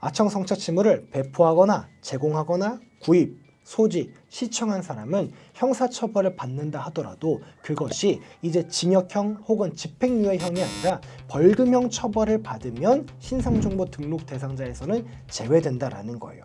아청 성착취물을 배포하거나 제공하거나 구입, 소지, 시청한 사람은 형사처벌을 받는다 하더라도 그것이 이제 징역형 혹은 집행유예형이 아니라 벌금형 처벌을 받으면 신상정보 등록 대상자에서는 제외된다라는 거예요.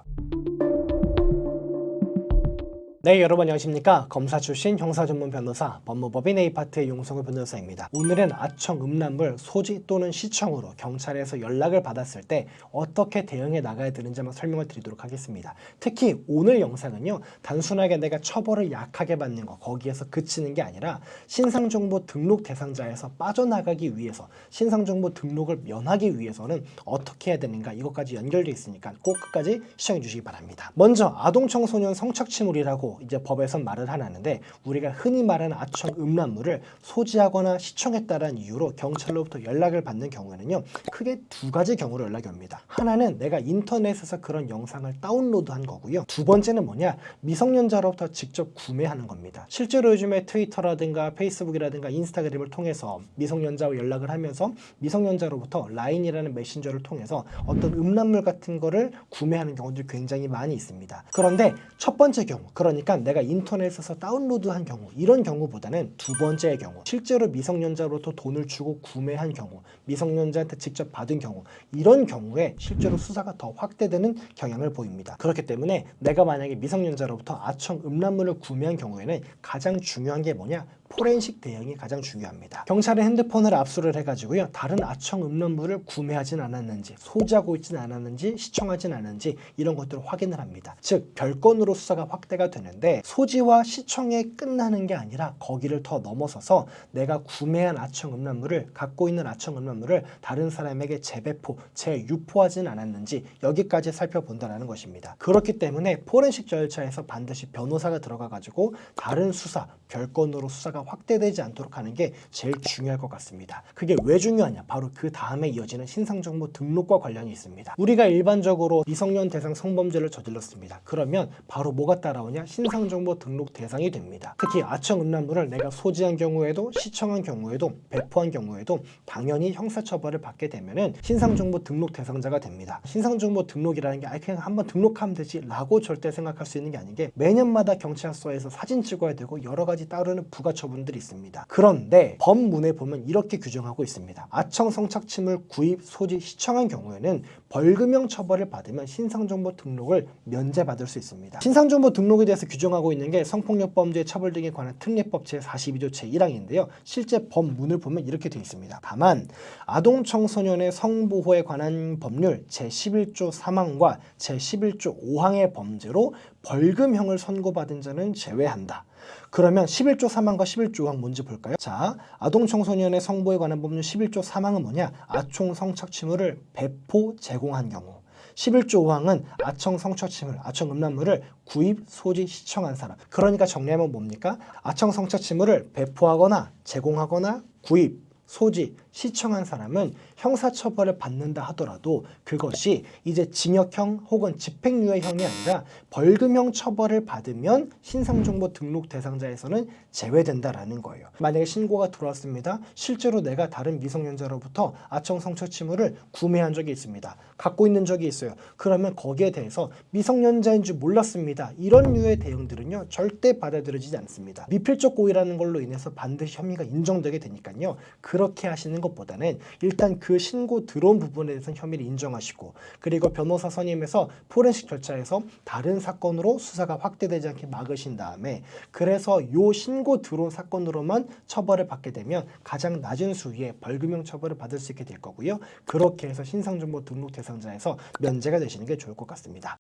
네, 여러분 안녕하십니까? 검사 출신 형사전문 변호사 법무법인 A파트의 용성우 변호사입니다. 오늘은 아청 음란물 소지 또는 시청으로 경찰에서 연락을 받았을 때 어떻게 대응해 나가야 되는지 한번 설명을 드리도록 하겠습니다. 특히 오늘 영상은요, 단순하게 내가 처벌을 약하게 받는 거 거기에서 그치는 게 아니라 신상정보 등록 대상자에서 빠져나가기 위해서 신상정보 등록을 면하기 위해서는 어떻게 해야 되는가 이것까지 연결되어 있으니까 꼭 끝까지 시청해 주시기 바랍니다. 먼저 아동청소년 성착취물이라고 이제 법에선 말을 하는데 우리가 흔히 말하는 아청 음란물을 소지하거나 시청했다는 이유로 경찰로부터 연락을 받는 경우에는요, 크게 두 가지 경우로 연락이 옵니다. 하나는 내가 인터넷에서 그런 영상을 다운로드한 거고요. 두 번째는 뭐냐, 미성년자로부터 직접 구매하는 겁니다. 실제로 요즘에 트위터라든가 페이스북이라든가 인스타그램을 통해서 미성년자와 연락을 하면서 미성년자로부터 라인이라는 메신저를 통해서 어떤 음란물 같은 거를 구매하는 경우들이 굉장히 많이 있습니다. 그런데 첫 번째 경우, 그러니까 내가 인터넷에서 다운로드한 경우, 이런 경우보다는 두 번째의 경우, 실제로 미성년자로부터 돈을 주고 구매한 경우, 미성년자한테 직접 받은 경우, 이런 경우에 실제로 수사가 더 확대되는 경향을 보입니다. 그렇기 때문에 내가 만약에 미성년자로부터 아청 음란물을 구매한 경우에는 가장 중요한 게 뭐냐, 포렌식 대응이 가장 중요합니다. 경찰의 핸드폰을 압수를 해가지고요, 다른 아청 음란물을 구매하진 않았는지, 소지하고 있진 않았는지, 시청하진 않았는지 이런 것들을 확인을 합니다. 즉 별건으로 수사가 확대가 되는데, 소지와 시청에 끝나는 게 아니라 거기를 더 넘어서서 내가 구매한 아청 음란물을, 갖고 있는 아청 음란물을 다른 사람에게 재배포, 재유포하진 않았는지 여기까지 살펴본다는 것입니다. 그렇기 때문에 포렌식 절차에서 반드시 변호사가 들어가가지고 다른 수사, 별건으로 수사가 확대되지 않도록 하는 게 제일 중요할 것 같습니다. 그게 왜 중요하냐? 바로 그 다음에 이어지는 신상정보 등록과 관련이 있습니다. 우리가 일반적으로 미성년 대상 성범죄를 저질렀습니다. 그러면 바로 뭐가 따라오냐? 신상정보 등록 대상이 됩니다. 특히 아청 음란물을 내가 소지한 경우에도, 시청한 경우에도, 배포한 경우에도 당연히 형사처벌을 받게 되면은 신상정보 등록 대상자가 됩니다. 신상정보 등록이라는 게 그냥 한번 등록하면 되지 라고 절대 생각할 수 있는 게 아닌 게, 매년마다 경찰서에서 사진 찍어야 되고 여러 가지 따르는 부가처분들이 있습니다. 그런데 법문에 보면 이렇게 규정하고 있습니다. 아청 성착취물 구입, 소지, 시청한 경우에는 벌금형 처벌을 받으면 신상정보 등록을 면제받을 수 있습니다. 신상정보 등록에 대해서 규정하고 있는 게 성폭력범죄 처벌 등에 관한 특례법 제42조 제1항인데요. 실제 법문을 보면 이렇게 되어 있습니다. 다만 아동청소년의 성보호에 관한 법률 제11조 3항과 제11조 5항의 범죄로 벌금형을 선고받은 자는 제외한다. 그러면 11조 3항과 11조 5항 뭔지 볼까요? 자, 아동청소년의 성보호에 관한 법률 11조 3항은 뭐냐? 아총 성착취물을 배포, 제공한 경우. 11조 5항은 아청 성착취물, 아청 음란물을 구입, 소지, 시청한 사람. 그러니까 정리하면 뭡니까? 아청 성착취물을 배포하거나 제공하거나 구입, 소지, 시청한 사람은 형사처벌을 받는다 하더라도 그것이 이제 징역형 혹은 집행유예형이 아니라 벌금형 처벌을 받으면 신상정보 등록 대상자에서는 제외된다라는 거예요. 만약에 신고가 들어왔습니다. 실제로 내가 다른 미성년자로부터 아청 성착취물을 구매한 적이 있습니다. 갖고 있는 적이 있어요. 그러면 거기에 대해서 미성년자인 줄 몰랐습니다. 이런 류의 대응들은요, 절대 받아들여지지 않습니다. 미필적 고의라는 걸로 인해서 반드시 혐의가 인정되게 되니까요, 그렇게 하시는 것보다는 일단 그 신고 들어온 부분에 대해서는 혐의를 인정하시고, 그리고 변호사 선임해서 포렌식 절차에서 다른 사건으로 수사가 확대되지 않게 막으신 다음에, 그래서 요 신고 들어온 사건으로만 처벌을 받게 되면 가장 낮은 수위의 벌금형 처벌을 받을 수 있게 될 거고요. 그렇게 해서 신상정보 등록 대상자에서 면제가 되시는 게 좋을 것 같습니다.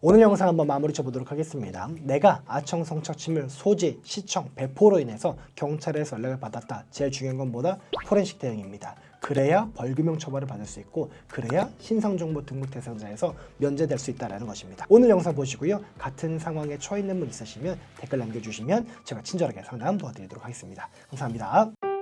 오늘 영상 한번 마무리 쳐보도록 하겠습니다. 내가 아청 성착취물 소지, 시청, 배포로 인해서 경찰에서 연락을 받았다. 제일 중요한 건 뭐다? 포렌식 대응입니다. 그래야 벌금형 처벌을 받을 수 있고, 그래야 신상정보 등록 대상자에서 면제될 수 있다는 것입니다. 오늘 영상 보시고요, 같은 상황에 처해 있는 분 있으시면 댓글 남겨주시면 제가 친절하게 상담 도와드리도록 하겠습니다. 감사합니다.